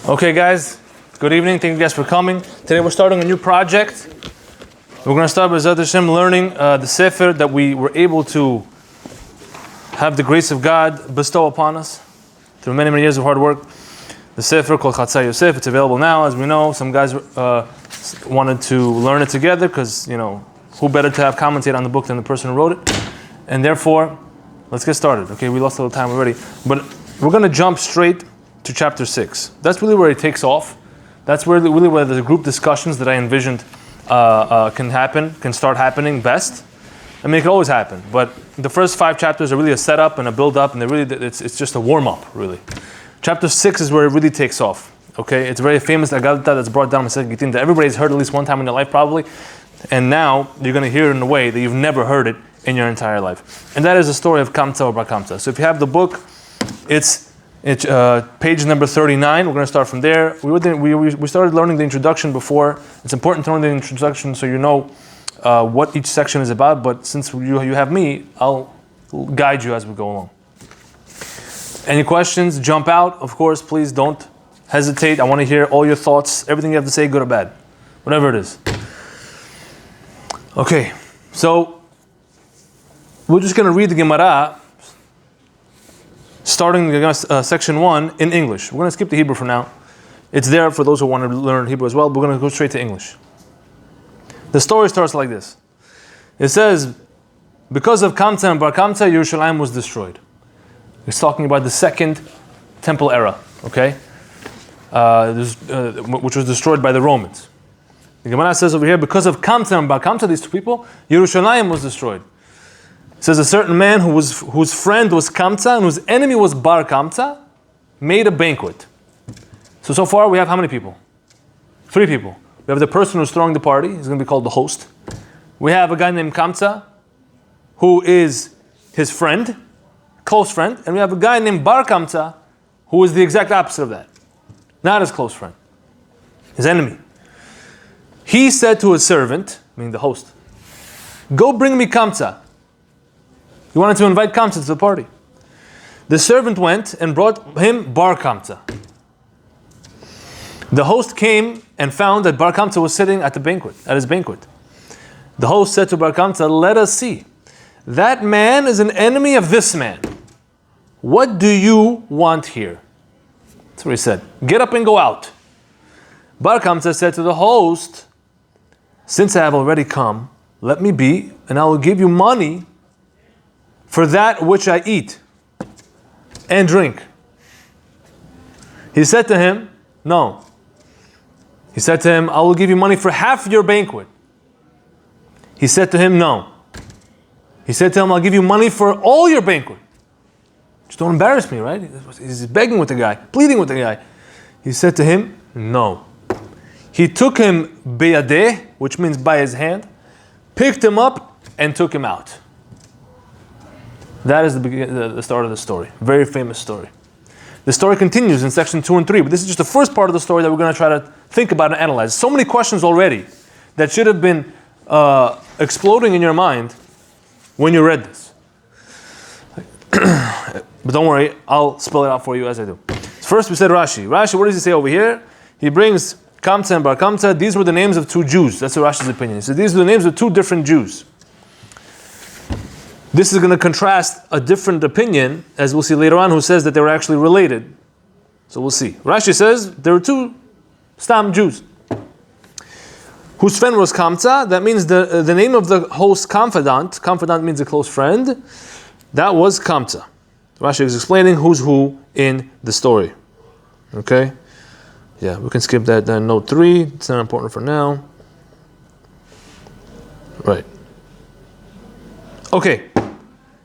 Okay, guys, good evening. Thank you guys for coming. Today we're starting a new project. We're going to start with Zayrov Hashem learning the Sefer that we were able to have the grace of God bestow upon us through many, many years of hard work. The Sefer called Chatzar Yosef. It's available now, as we know. Some guys wanted to learn it together because, who better to have commentate on the book than the person who wrote it? And therefore, let's get started. Okay, we lost a little time already. But we're going to jump straight to chapter 6. That's really where it takes off. That's really where the group discussions that I envisioned can start happening best. I mean, it can always happen, but the first 5 chapters are really a setup and a build-up, and it's just a warm-up, really. Chapter 6 is where it really takes off. Okay, it's a very famous Agadata that's brought down Masechet Gittin that everybody's heard at least one time in their life, probably, and now you're going to hear it in a way that you've never heard it in your entire life, and that is the story of Kamtza or Bar Kamtza. So if you have the book, it's page number 39. We're going to start from there. We started learning the introduction before. It's important to learn the introduction so you know what each section is about. But since you have me, I'll guide you as we go along. Any questions? Jump out. Of course, please don't hesitate. I want to hear all your thoughts. Everything you have to say, good or bad. Whatever it is. Okay, so we're just going to read the Gemara starting section 1 in English. We're going to skip the Hebrew for now. It's there for those who want to learn Hebrew as well, but we're going to go straight to English. The story starts like this. It says, because of Kamtza and Bar Kamtza, Yerushalayim was destroyed. It's talking about the second temple era, okay? Which was destroyed by the Romans. The Gemara says over here, because of Kamtza and Bar Kamtza, these two people, Yerushalayim was destroyed. It says a certain man whose friend was Kamtza and whose enemy was Bar Kamtza made a banquet. So far we have how many people? 3 people. We have the person who's throwing the party. He's going to be called the host. We have a guy named Kamtza who is his friend, close friend. And we have a guy named Bar Kamtza who is the exact opposite of that. Not his close friend. His enemy. He said to his servant, meaning the host, go bring me Kamtza. He wanted to invite Kamtza to the party. The servant went and brought him Bar Kamtza. The host came and found that Bar Kamtza was sitting at his banquet. The host said to Bar Kamtza, let us see. That man is an enemy of this man. What do you want here? That's what he said. Get up and go out. Bar Kamtza said to the host, since I have already come, let me be, and I will give you money for that which I eat and drink. He said to him, no. He said to him, I will give you money for half your banquet. He said to him, no. He said to him, I'll give you money for all your banquet. Just don't embarrass me, right? He's begging with the guy, pleading with the guy. He said to him, no. He took him beyadeh, which means by his hand, picked him up and took him out. That is the start of the story. Very famous story. The story continues in section 2 and 3, but this is just the first part of the story that we're going to try to think about and analyze. So many questions already that should have been exploding in your mind when you read this. But don't worry, I'll spell it out for you as I do. First we said Rashi. Rashi, what does he say over here? He brings Kamtza and Bar Kamtza. These were the names of 2 Jews. That's Rashi's opinion. So these are the names of 2 different Jews. This is going to contrast a different opinion, as we'll see later on, who says that they were actually related. So we'll see. Rashi says there were 2 Stam Jews. Whose friend was Kamtza. That means the name of the host, confidant. Confidant means a close friend. That was Kamtza. Rashi is explaining who's who in the story. Okay? Yeah, we can skip that note 3. It's not important for now. Right. Okay.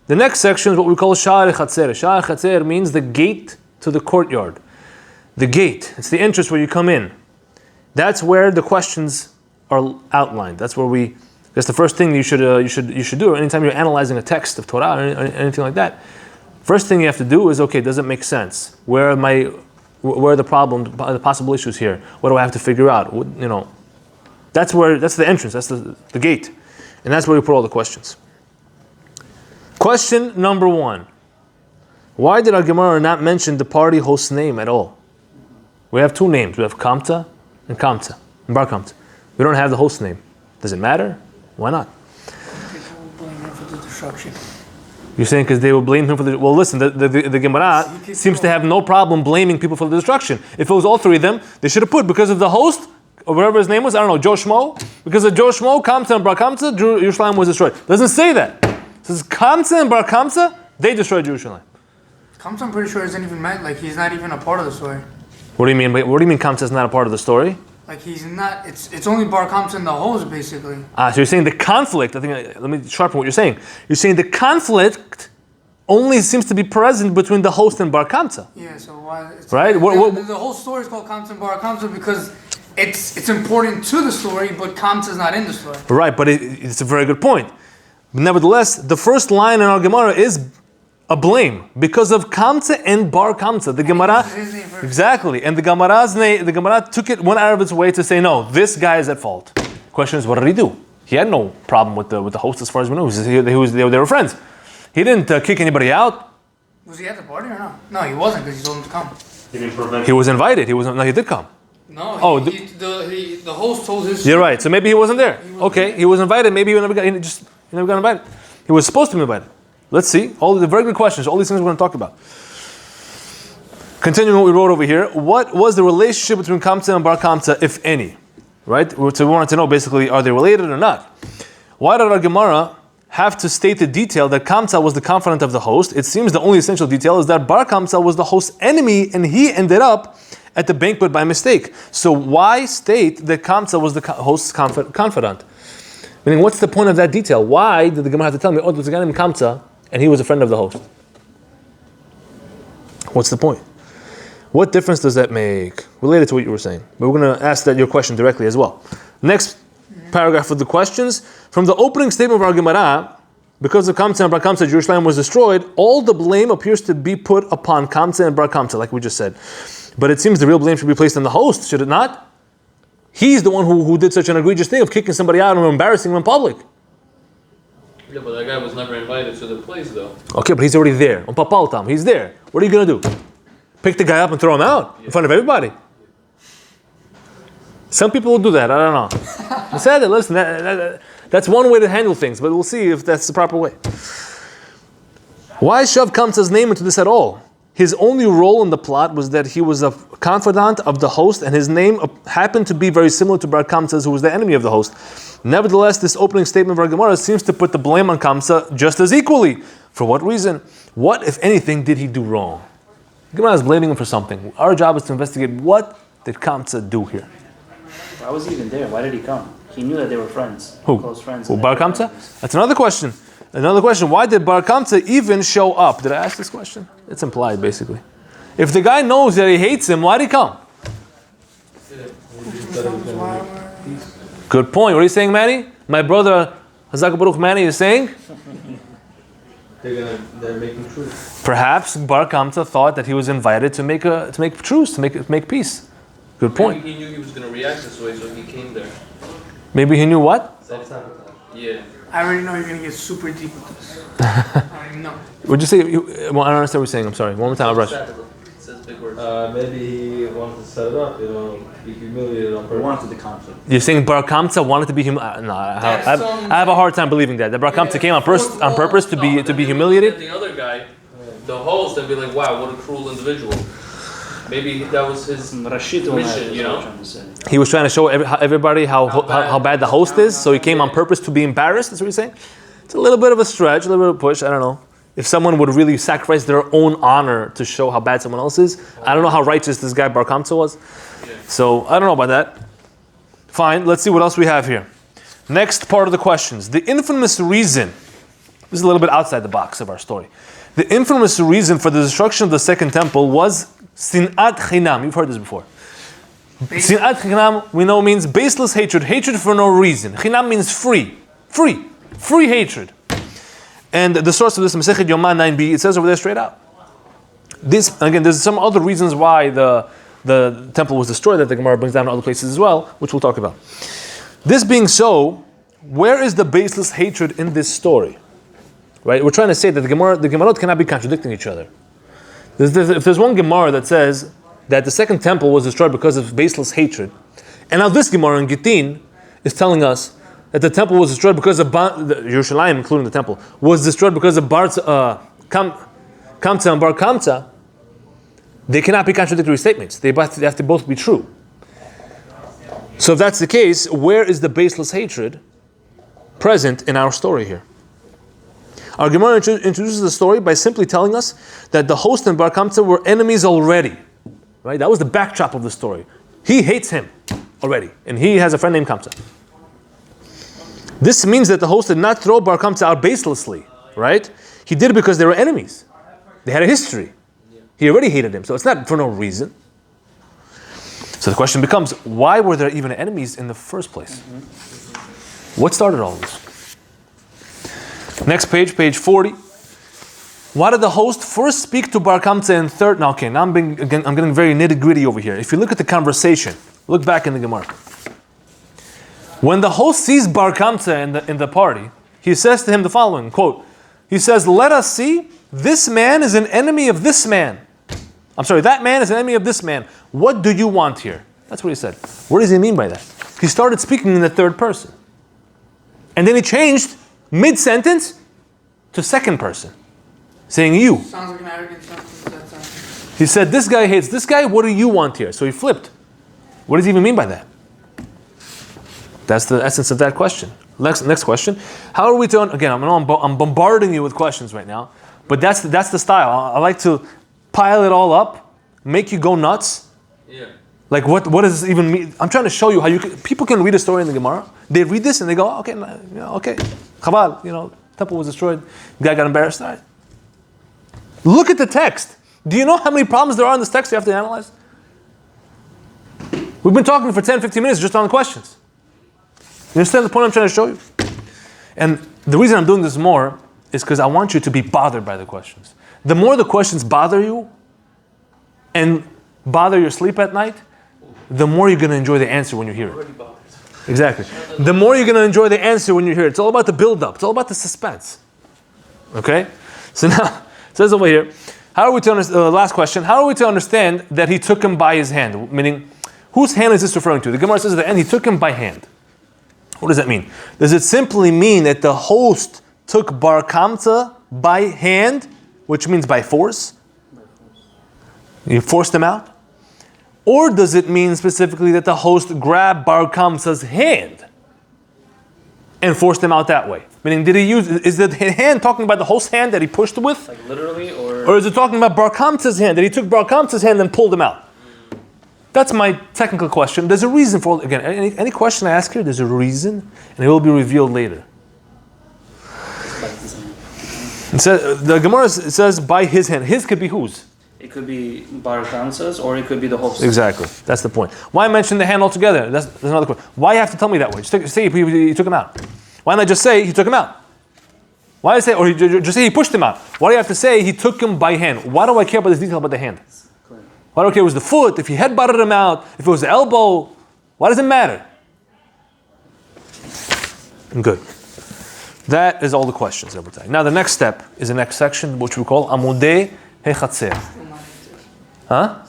The next section is what we call Sha'ar Chatzar. Sha'ar Chatzar means the gate to the courtyard. The gate. It's the entrance where you come in. That's where the questions are outlined. That's where that's the first thing you should do. Anytime you're analyzing a text of Torah or anything like that, first thing you have to do is, okay, does it make sense? Where are the problems, the possible issues here? What do I have to figure out? That's the entrance. That's the gate, and that's where we put all the questions. Question number 1. Why did our Gemara not mention the party host's name at all? We have two names. We have Kamtza and Kamtza, and Bar Kamtza. We don't have the host name. Does it matter? Why not? People blame him for the destruction. You're saying because they will blame him for the... Well, listen, the Gemara seems to have no problem blaming people for the destruction. If it was all three of them, they should have put, because of the host, or whatever his name was, I don't know, Joe Schmo. Because of Joe Schmo, Kamtza and Bar Kamtza, Jerusalem was destroyed. Doesn't say that. It says Kamtza and Bar Kamtza, they destroyed Jerusalem. Kamtza, I'm pretty sure, isn't even meant, like, he's not even a part of the story. What do you mean? What do you mean Kamtza is not a part of the story? Like, he's not, it's only Bar Kamtza and the host, basically. So you're saying the conflict, I think, let me sharpen what you're saying. You're saying the conflict only seems to be present between the host and Bar Kamtza. Yeah, so why? Right? The whole story is called Kamtza and Bar Kamtza because it's important to the story, but Kamtza's not in the story. Right, but it's a very good point. Nevertheless, the first line in our Gemara is a blame because of Kamtza and Bar Kamtza. The Gemara, exactly, and the Gemara took it one out of its way to say, no, this guy is at fault. Question is, what did he do? He had no problem with the host as far as we know. They were friends. He didn't kick anybody out. Was he at the party or no? No, he wasn't because he told him to come. He was invited. He did come. No, the host told his... You're right, so maybe he wasn't there. He was invited. Maybe he never got invited. He was supposed to be invited. Let's see. All the very good questions. All these things we're going to talk about. Continuing what we wrote over here. What was the relationship between Kamtza and Bar Kamtza, if any? Right? So we wanted to know basically, are they related or not? Why did our Gemara have to state the detail that Kamtza was the confidant of the host? It seems the only essential detail is that Bar Kamtza was the host's enemy and he ended up at the banquet by mistake. So why state that Kamtza was the host's confidant? Meaning, what's the point of that detail? Why did the Gemara have to tell me, oh, there's a guy named Kamtza and he was a friend of the host? What's the point? What difference does that make? Related to what you were saying. But we're going to ask that your question directly as well. Next paragraph with the questions. From the opening statement of our Gemara, because of Kamtza and Bar Kamtza, Jerusalem was destroyed, all the blame appears to be put upon Kamtza and Bar Kamtza, like we just said. But it seems the real blame should be placed on the host, should it not? He's the one who did such an egregious thing of kicking somebody out and embarrassing him in public. Yeah, but that guy was never invited to the place, though. Okay, but he's already there. On Papaltam, he's there. What are you going to do? Pick the guy up and throw him out in front of everybody? Some people will do that. I don't know. I said it. Listen, that's one way to handle things, but we'll see if that's the proper way. Why shove Kamtza's name into this at all? His only role in the plot was that he was a confidant of the host, and his name happened to be very similar to Bar Kamtza's, who was the enemy of the host. Nevertheless, this opening statement of our Gemara seems to put the blame on Kamtza just as equally. For what reason? What, if anything, did he do wrong? Gemara is blaming him for something. Our job is to investigate what did Kamtza do here. Why was he even there? Why did he come? He knew that they were friends. Who? Close friends. Who, Bar Kamtza? That's another question. Why did Bar Kamtza even show up? Did I ask this question? It's implied, basically. If the guy knows that he hates him, why'd he come? Good point. What are you saying, Manny? My brother, Hazak Baruch Manny, is saying? They're making truce. Perhaps Bar Kamtza thought that he was invited to make truce, to make peace. Good point. Maybe he knew he was going to react this way, so he came there. Maybe he knew what? Yeah. I already know you're going to get super deep with this. I already know. Would you say? I don't understand what you're saying. I'm sorry. One more time, I'll brush. It says big words. Maybe he wanted to set it up, be humiliated on He purpose. wanted the conflict. You're saying Bar Kamtza wanted to be humiliated? No, I have a hard time believing that. That Bar Kamtza came on purpose to be humiliated. The other guy, the host, and be like, "Wow, what a cruel individual." Maybe that was his mission, you know. He was trying to show everybody how bad the host is, so he came on purpose to be embarrassed. That's what he's saying. It's a little bit of a stretch, a little bit of a push. I don't know. If someone would really sacrifice their own honor to show how bad someone else is, I don't know how righteous this guy Bar Kamtza was. So I don't know about that. Fine, let's see what else we have here. Next part of the questions. The infamous reason, this is a little bit outside the box of our story. The infamous reason for the destruction of the second temple was Sinat Chinam. You've heard this before. Sinat Chinam, we know, means baseless hatred. Hatred for no reason. Chinam means free. Free hatred. And the source of this, Masechet Yoma 9b, it says over there straight out. This, again, there's some other reasons why the temple was destroyed that the Gemara brings down in other places as well, which we'll talk about. This being so, where is the baseless hatred in this story? Right? We're trying to say that the Gemarot cannot be contradicting each other. If there's one Gemara that says that the second temple was destroyed because of baseless hatred. And now this Gemara in Gittin is telling us that the temple was destroyed because of Yerushalayim, including the temple, was destroyed because of Kamtza and Bar Kamtza. They cannot be contradictory statements. They have to both be true. So if that's the case, where is the baseless hatred present in our story here? Our Gemara introduces the story by simply telling us that the host and Bar Kamtza were enemies already. Right? That was the backdrop of the story. He hates him already, and he has a friend named Kamtza. This means that the host did not throw Bar Kamtza out baselessly, right? He did it because they were enemies. They had a history. He already hated him, so it's not for no reason. So the question becomes, why were there even enemies in the first place? What started all this? Next page, page 40. Why did the host first speak to Bar Kamtza in third? Now, okay, now I'm getting very nitty-gritty over here. If you look at the conversation, look back in the Gemara. When the host sees Bar Kamtza in the party, he says to him the following, quote, he says, let us see, this man is an enemy of this man. That man is an enemy of this man. What do you want here? That's what he said. What does he mean by that? He started speaking in the third person. And then he changed mid-sentence to second person, saying you. Sounds like an arrogant sentence. He said, this guy hates this guy, what do you want here? So he flipped. What does he even mean by that? That's the essence of that question. Next question. How are we to, again, I'm bombarding you with questions right now, but that's the style. I like to pile it all up, make you go nuts. Yeah. Like what does this even mean? I'm trying to show you how people can read a story in the Gemara. They read this and they go, okay, Chabal, temple was destroyed. The guy got embarrassed. All right. Look at the text. Do you know how many problems there are in this text you have to analyze? We've been talking for 10, 15 minutes just on the questions. You understand the point I'm trying to show you? And the reason I'm doing this more is because I want you to be bothered by the questions. The more the questions bother you and bother your sleep at night, the more you're going to enjoy the answer when you hear it. Exactly. The more you're going to enjoy the answer when you hear it. It's all about the build-up. It's all about the suspense. Okay? So now, it says over here, how are we to understand, last question, how are we to understand that he took him by his hand? Meaning, whose hand is this referring to? The Gemara says at the end, he took him by hand. What does that mean? Does it simply mean that the host took Bar Kamtza by hand, which means by force? You forced him out? Or does it mean specifically that the host grabbed Bar Kamtza's hand and forced him out that way? Meaning, is the hand talking about the host's hand that he pushed with? Like literally, Or is it talking about Bar Kamtza's hand, that he took Bar Kamtza's hand and pulled him out? That's my technical question. There's a reason for, again, any question I ask here, there's a reason, and it will be revealed later. The Gemara says by his hand. His could be whose? it could be Bar Kamtza's or it could be the host. Exactly. That's the point. Why mention the hand altogether? That's another question. Why you have to tell me that way? Just say he took him out. Why not just say he took him out? Why I say, or just say he pushed him out? Why do you have to say he took him by hand? Why do I care about this detail about the hand? Why do I care if it was the foot, if he headbutted him out, if it was the elbow? Why does it matter? Good. That is all the questions that we're taking. Now the next step is the next section, which we call Amudei Chatzar. Huh?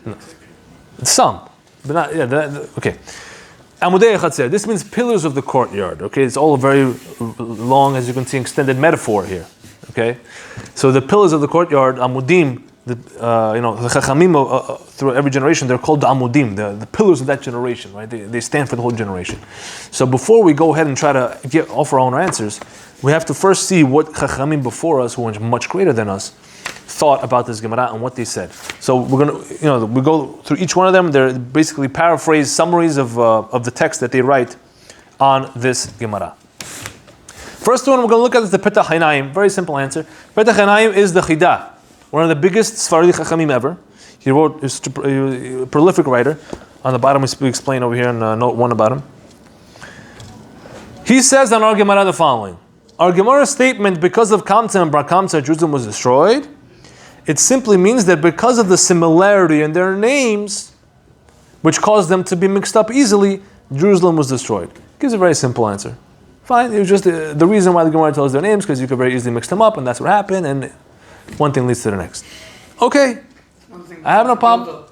No. Some, but not. Yeah. Okay. Amudei Chatzar. This means pillars of the courtyard. Okay, it's all a very long, as you can see, extended metaphor here. Okay, so the pillars of the courtyard, Amudim. The Chachamim through every generation, they're called the Amudim, the pillars of that generation, right? They stand for the whole generation. So before we go ahead and try to offer our own answers, we have to first see what Chachamim before us, who were much greater than us, thought about this Gemara and what they said. So we're gonna, we go through each one of them. They're basically paraphrase summaries of the text that they write on this Gemara. First one we're going to look at is the Petach Hainayim. Very simple answer. Petach Hainayim is the Chidah. One of the biggest Sfaradi Chachamim ever. He wrote, he's a prolific writer. On the bottom we explain over here in note 1 about him. He says on our Gemara the following. Our Gemara statement, because of Kamtza and Bar Kamtza, Jerusalem was destroyed. It simply means that because of the similarity in their names, which caused them to be mixed up easily, Jerusalem was destroyed. Gives a very simple answer. Fine, it was just the reason why the Gemara tells their names, because you could very easily mix them up, and that's what happened, and one thing leads to the next. Okay, I have no problem.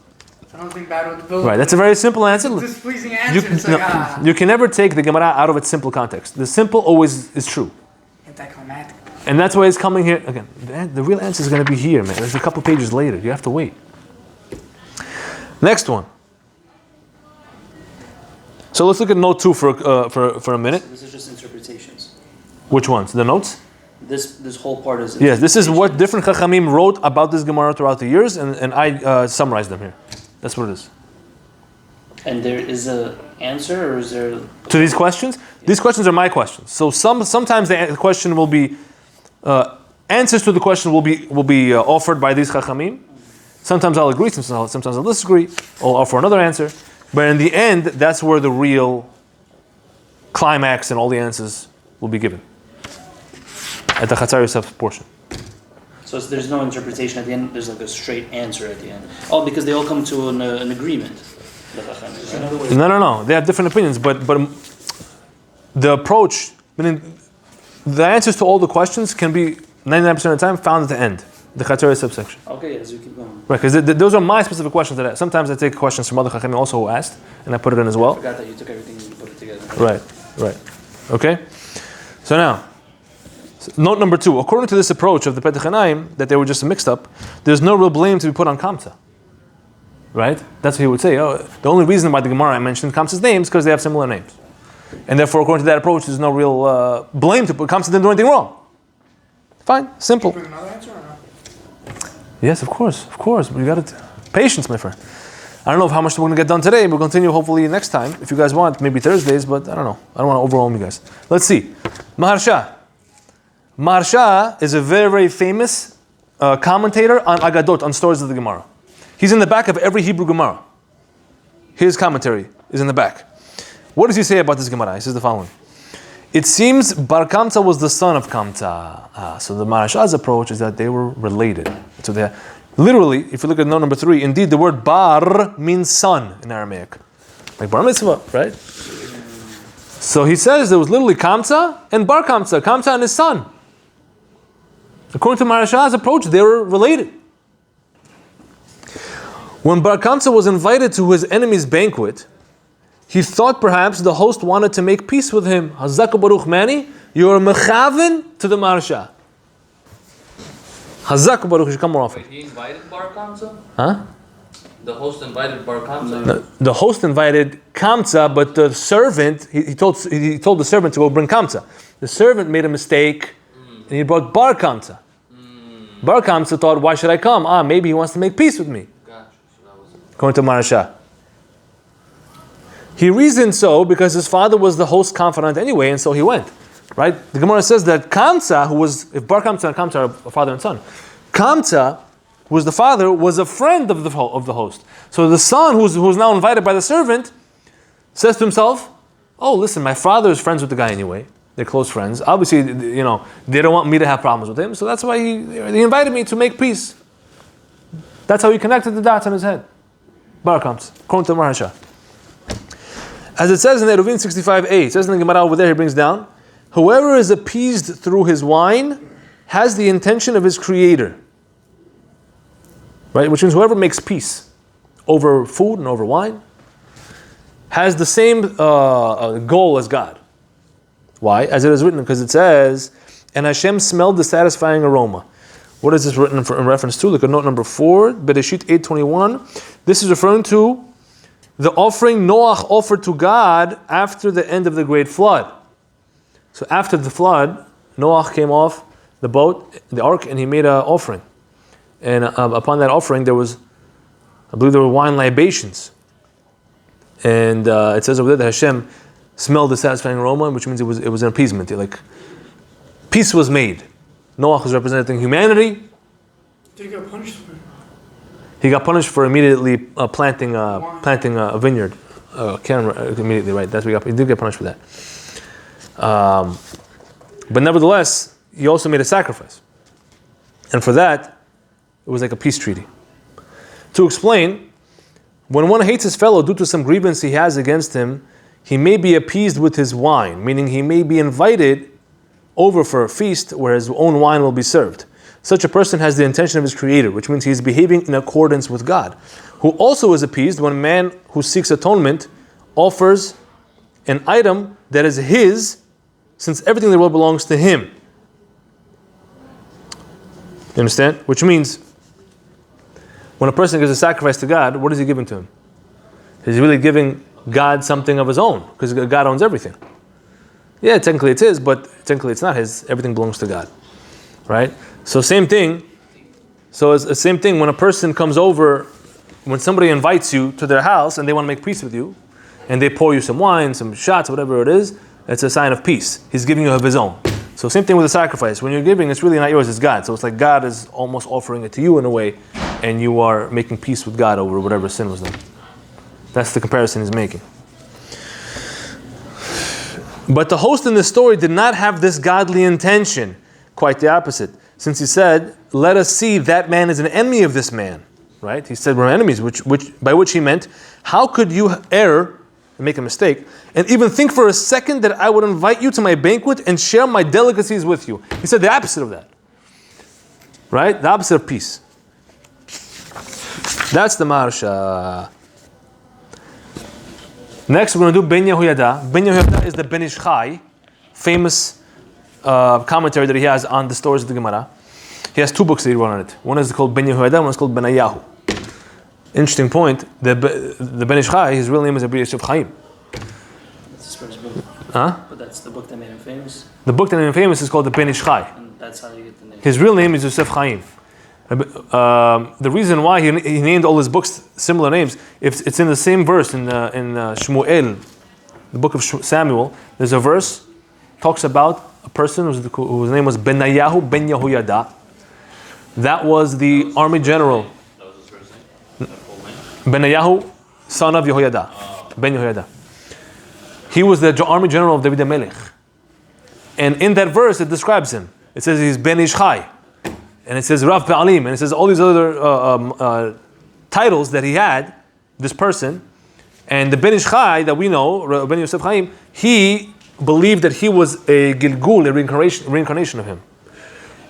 I don't think bad with the building. Right, that's a very simple answer. Displeasing answer. It's like, You can never take the Gemara out of its simple context. The simple always is true. anticlimactic. And that's why it's coming here. Again, the real answer is going to be here, man. There's a couple pages later. You have to wait. Next one. So let's look at note 2 for a minute. This is just interpretations. Which ones? The notes? This whole part is. Yes, this is what different Chachamim wrote about this Gemara throughout the years, and I summarized them here. That's what it is. And there is a answer, or is there? To these questions? These questions are my questions. So sometimes the question will be, answers to the question will be offered by these Chachamim. Sometimes I'll agree, sometimes I'll disagree. I'll offer another answer. But in the end, that's where the real climax and all the answers will be given. At the Chatzar Yosef portion. So there's no interpretation at the end. There's like a straight answer at the end. Oh, because they all come to an agreement. The Chachamim, right? No. They have different opinions, but the approach, meaning the answers to all the questions can be 99% of the time found at the end, the Chatzar Yosef section. Okay, as we keep going. Right, because those are my specific questions. Sometimes I take questions from other Chachamim also who asked, and I put it in as well. I forgot that you took everything and you put it together. Right. Okay? So now, note number 2. According to this approach of the Petach Hanayim, that they were just mixed up, there's no real blame to be put on Kamtza. Right? That's what he would say. Oh, the only reason why the Gemara mentioned Kamtza's names is because they have similar names. And therefore, according to that approach, there's no real blame to put Kamtza didn't do anything wrong. Fine, simple. Bring another answer or not? Yes, of course. We got it. Patience, my friend. I don't know how much we're going to get done today. We'll continue hopefully next time. If you guys want, maybe Thursdays, but I don't know. I don't want to overwhelm you guys. Let's see. Maharsha. Maharsha is a very, very famous commentator on Agadot, on stories of the Gemara. He's in the back of every Hebrew Gemara. His commentary is in the back. What does he say about this Gemara? He says the following. It seems Bar Kamtza was the son of Kamtza. So the Maharsha's approach is that they were related. So they literally, if you look at note number 3, indeed the word bar means son in Aramaic. Like bar mitzvah, right? So he says there was literally Kamtza and Bar Kamtza, Kamtza and his son. According to Maharsha's approach, they were related. When Bar Kamtza was invited to his enemy's banquet, he thought perhaps the host wanted to make peace with him. Hazak Baruch Mani, you're mechaven to the Maharsha. Hazak Baruch, you should come more often. Wait, he invited Bar Kamtza? Huh? The host invited Bar Kamtza? The host invited Kamtza, but the servant, he told the servant to go bring Kamtza. The servant made a mistake, and he brought Bar Kamtza. Bar Kamtza thought, why should I come? Maybe he wants to make peace with me. Gotcha. So that was it. According to Maharsha. He reasoned so because his father was the host's confidant anyway, and so he went. Right? The Gemara says that Kamtza, if Bar Kamtza and Kamtza are father and son, Kamtza, who was the father, was a friend of the host. So the son, who's now invited by the servant, says to himself, oh, listen, my father is friends with the guy anyway. They're close friends. Obviously, they don't want me to have problems with him, so that's why he invited me to make peace. That's how he connected the dots on his head. Bar Kamtza, according to Maharsha. As it says in Eruvin 65a, it says in the Gemara over there, he brings down, whoever is appeased through his wine has the intention of his creator. Right? Which means whoever makes peace over food and over wine has the same goal as God. Why? As it is written, because it says, and Hashem smelled the satisfying aroma. What is this written in reference to? Look at note number 4, Bereshit 8:21. This is referring to the offering Noach offered to God after the end of the great flood. So after the flood, Noach came off the boat, the ark, and he made an offering. And upon that offering, there were wine libations. And it says over there that Hashem smelled the satisfying aroma, which means it was an appeasement. Like peace was made. Noach was representing humanity. Did he get punished for it? He got punished for immediately planting a vineyard. Immediately, right? He did get punished for that. But nevertheless, he also made a sacrifice. And for that, it was like a peace treaty. To explain, when one hates his fellow due to some grievance he has against him, he may be appeased with his wine, meaning he may be invited over for a feast where his own wine will be served. such a person has the intention of his creator, which means he is behaving in accordance with God, who also is appeased when a man who seeks atonement offers an item that is his, since everything in the world belongs to him. You understand? Which means, when a person gives a sacrifice to God, what is he giving to him? He's really giving God something of his own, because God owns everything. Yeah, technically it's his, but technically it's not his. Everything belongs to God, right? So same thing. So it's the same thing when a person comes over, when somebody invites you to their house and they want to make peace with you, and they pour you some wine, some shots, whatever it is, it's a sign of peace. He's giving you of his own. So same thing with the sacrifice. When you're giving, it's really not yours, it's God. So it's like God is almost offering it to you in a way, and you are making peace with God over whatever sin was done. That's the comparison he's making. But the host in this story did not have this godly intention. Quite the opposite. Since he said, let us see that man is an enemy of this man. Right? He said we're enemies, by which he meant, how could you err and make a mistake, and even think for a second that I would invite you to my banquet and share my delicacies with you? He said the opposite of that. Right? The opposite of peace. That's the Marsha. Next, we're going to do Ben Yehoyada. Ben Yehoyada is the Ben Ish Chai, famous commentary that he has on the stories of the Gemara. He has two books that he wrote on it. One is called Ben Yehoyada, one is called Ben Ayahu. Interesting point. The Ben Ish Chai, his real name is Yosef Chaim. That's his first book. Huh? But that's the book that made him famous. The book that made him famous is called the Ben Ish Chai. And that's how you get the name. His real name is Yosef Chaim. The reason why he named all his books similar names, if it's in the same verse in Shmuel, the book of Samuel, there's a verse talks about a person whose name was Benayahu Ben Yehoyada. That was the army general. That was his first name? Full name? Benayahu, son of Yehoyada. Ben Yehoyada. He was the army general of David HaMelech. And in that verse it describes him. It says he's Ben Ish Chai. And it says Rav Ba'alim, and it says all these other titles that he had, this person. And the Ben Ish Chai that we know, Ben Yosef Chaim, he believed that he was a Gilgul, a reincarnation of him.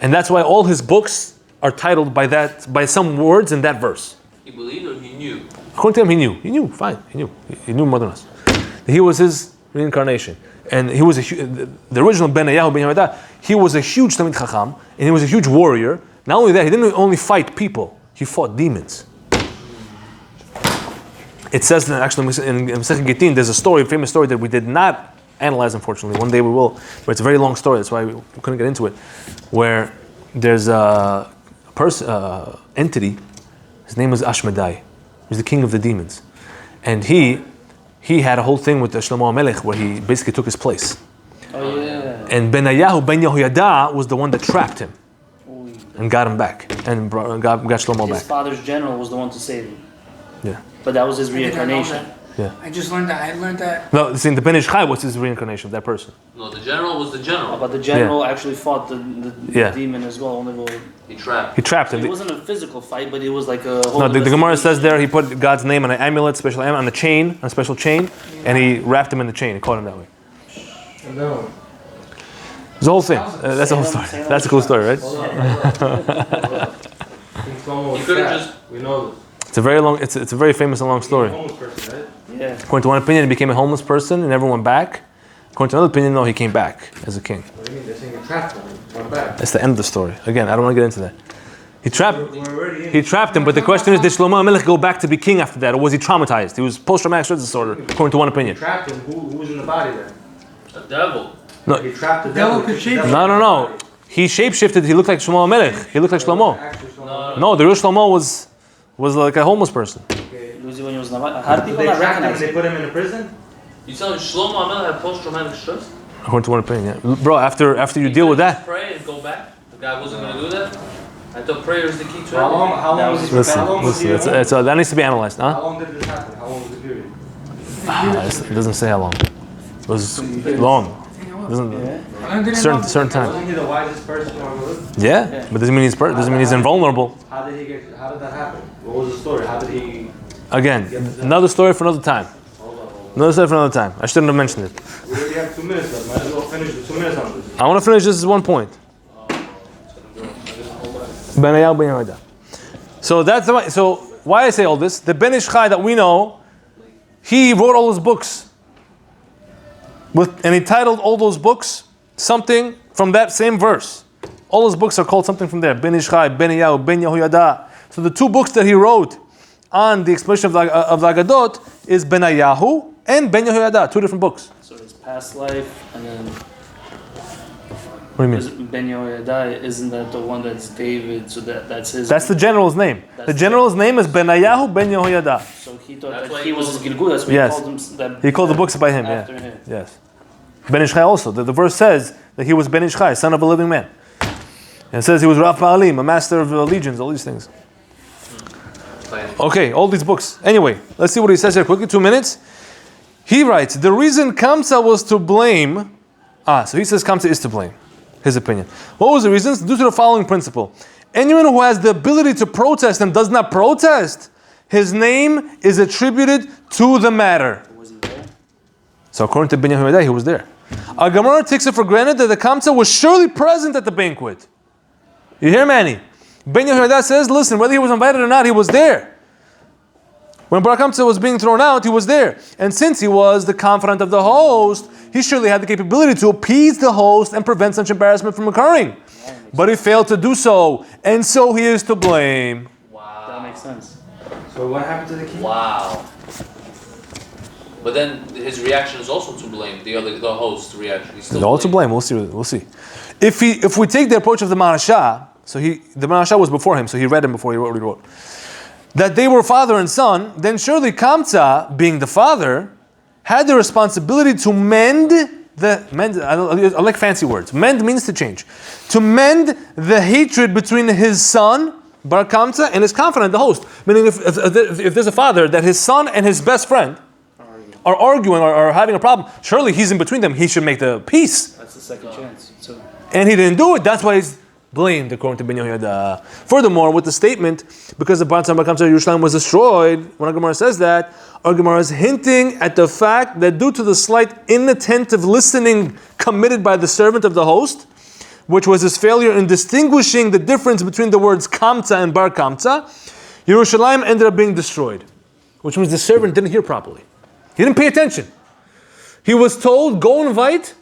And that's why all his books are titled by some words in that verse. He believed or he knew? According to him, he knew. He knew, fine, he knew. He knew more than us. He was his reincarnation. And he was the original Ben Ayahu Ben Yehoyada, he was a huge Talmid Chacham, and he was a huge warrior. Not only that, he didn't only fight people, he fought demons. It says that actually in Masechet Gittin, there's a famous story that we did not analyze, unfortunately. One day we will, but it's a very long story, that's why we couldn't get into it, where there's a entity, his name was Ashmedai. He's the king of the demons. And he had a whole thing with the Shlomo HaMelech where he basically took his place. Oh yeah. And Ben Yehoyada was the one that trapped him and got him back and got Shlomo back. His father's general was the one to save him. Yeah. But that was his I did not know reincarnation. that. Yeah. I just learned that. I learned that. No, see, the Ben Ish Chai was his reincarnation of that person. No, the general was the general. But the general actually fought the Yeah. demon as well. He trapped. He trapped him. It wasn't a physical fight, but it was like a whole No, the Gemara says investigation. there he put God's name on an amulet, special amulet, on a chain, on a special chain, and he wrapped him in the chain and caught him that way. No. It's the whole thing. That's the whole story. That's a cool story, right? Hold on. He could have just. We know this. It's a very long. It's a very famous and long story. Homeless person, right? Yeah. According to one opinion, he became a homeless person and never went back. According to another opinion, no, he came back as a king. What do you mean? They're saying he trapped him. Went back. That's the end of the story. Again, I don't want to get into that. He trapped He trapped him, but the question is, did Shlomo HaMelech go back to be king after that, or was he traumatized? He was post-traumatic stress disorder, according to one opinion. trapped him. Who was in the body then? A devil. No. He trapped the Devil devil. could shape- No. He shapeshifted. He looked like Shlomo HaMelech. He looked like Shlomo. No, the real Shlomo was like a homeless person. Lucy, when he was Nava- how did people They not trapped him and recognize they him? put him in a prison? You tell me Shlomo HaMelech had post-traumatic stress? According to one opinion, yeah. Bro, after you deal with that, Pray and go back? The guy wasn't going to do that? I thought prayer is the key to How long? everything. How long was he? listen, How long was he? that needs to be analyzed, How huh? long did this happen? How long was the period? It doesn't say how long. It was long. It doesn't I learned it in certain time. Wasn't he the wisest person who ever lived? Yeah, but doesn't mean he's invulnerable. How did that happen? What was the story? How did he? Again, another story for another time. Another story for another time. I shouldn't have mentioned it. We already have 2 minutes left. Might as well finish the 2 minutes on this. I want to finish this one point. Benayahu ben Yehoyada. So that's the way. So why I say all this? The Ben Ish Chai that we know, he wrote all his books. And he titled all those books something from that same verse. All his books are called something from there. Ben Ish Chai, Benayahu, Ben Yehoyada. So the two books that he wrote on the explanation of the Agadot is Benayahu and Ben Yehoyada, two different books. So his past life, and then What do you mean? Ben Yehoyada, isn't that the one that's David? So that's his. That's the general's name. The general's name is Benayahu Ben Yehoyada. So he thought That's that why he he was called his Gilgul. That's why Yes. he called him. That, He called the books by him. after Yeah. him. Yes. Ben Ish Chai also. The verse says that he was Ben Ish Chai, son of a living man. And it says he was Rav Ba'alim, a master of legions, all these things. Okay, all these books. Anyway, let's see what he says here quickly, 2 minutes. He writes, the reason Kamtza was to blame, so he says Kamtza is to blame, his opinion. What was the reasons? Due to the following principle. Anyone who has the ability to protest and does not protest, his name is attributed to the matter. Was he there? So according to Ben Yehoyada, he was there. Our Gemara takes it for granted that the Kamtza was surely present at the banquet. You hear, Manny? Ben Yehoyada says, listen, whether he was invited or not, he was there. When Bar Kamtza was being thrown out, he was there. And since he was the confidant of the host, he surely had the capability to appease the host and prevent such embarrassment from occurring. But he failed to do so, and so he is to blame. Wow. That makes sense. So what happened to the king? Wow. But then his reaction is also to blame. The host's reaction. He's still He's all to blame. We'll see. We'll see. If we take the approach of the Marasha, the Marasha was before him, so he read him before he wrote. That they were father and son, then surely Kamtza, being the father, had the responsibility to mend. I like fancy words. Mend means to change. To mend the hatred between his son, Bar Kamtza, and his confidant, the host. Meaning, if there's a father that his son and his best friend are arguing or are having a problem, surely he's in between them. He should make the peace. That's the second chance. So And he didn't do it. That's why he's blamed, according to Ben Yehoyada. Furthermore, with the statement, because the Bar Kamtza Yerushalayim was destroyed, when our Gemara says that, our Gemara is hinting at the fact that due to the slight inattentive listening committed by the servant of the host, which was his failure in distinguishing the difference between the words Kamtza and Bar Kamtza, Yerushalayim ended up being destroyed. Which means the servant didn't hear properly. He didn't pay attention. He was told, go invite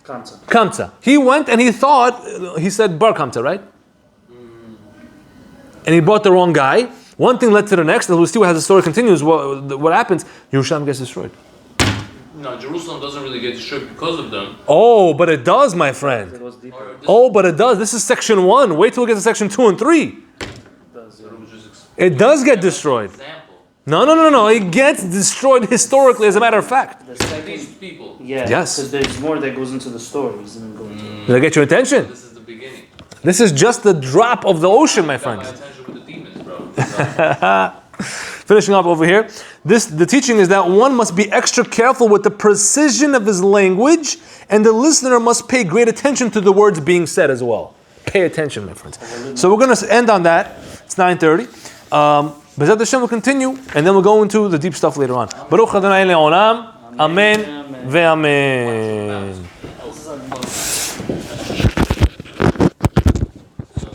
Kamtza. He went and he said Bar Kamtza, right? And he brought the wrong guy. One thing led to the next, and we'll see how the story continues. What happens? Yerushalayim gets destroyed. No, Jerusalem doesn't really get destroyed because of them. Oh, but it does, my friend. it goes deeper. Oh, but it does. This is section 1. Wait till we get to section 2 and 3. It does get destroyed. Example. No. It gets destroyed historically, as a matter of fact. The These second, people. yeah, Yes. because there's more that goes into the story. Isn't going to. Did I get your attention? This is the beginning. This is just the drop of the ocean, my Got my friends. attention with the demons, bro. Finishing up over here. The teaching is that one must be extra careful with the precision of his language, and the listener must pay great attention to the words being said as well. Pay attention, my friends. So we're going to end on that. It's 9:30. B'ezrat Hashem will continue, and then we'll go into the deep stuff later on. Baruch Adonai le'olam. Amen ve'amen.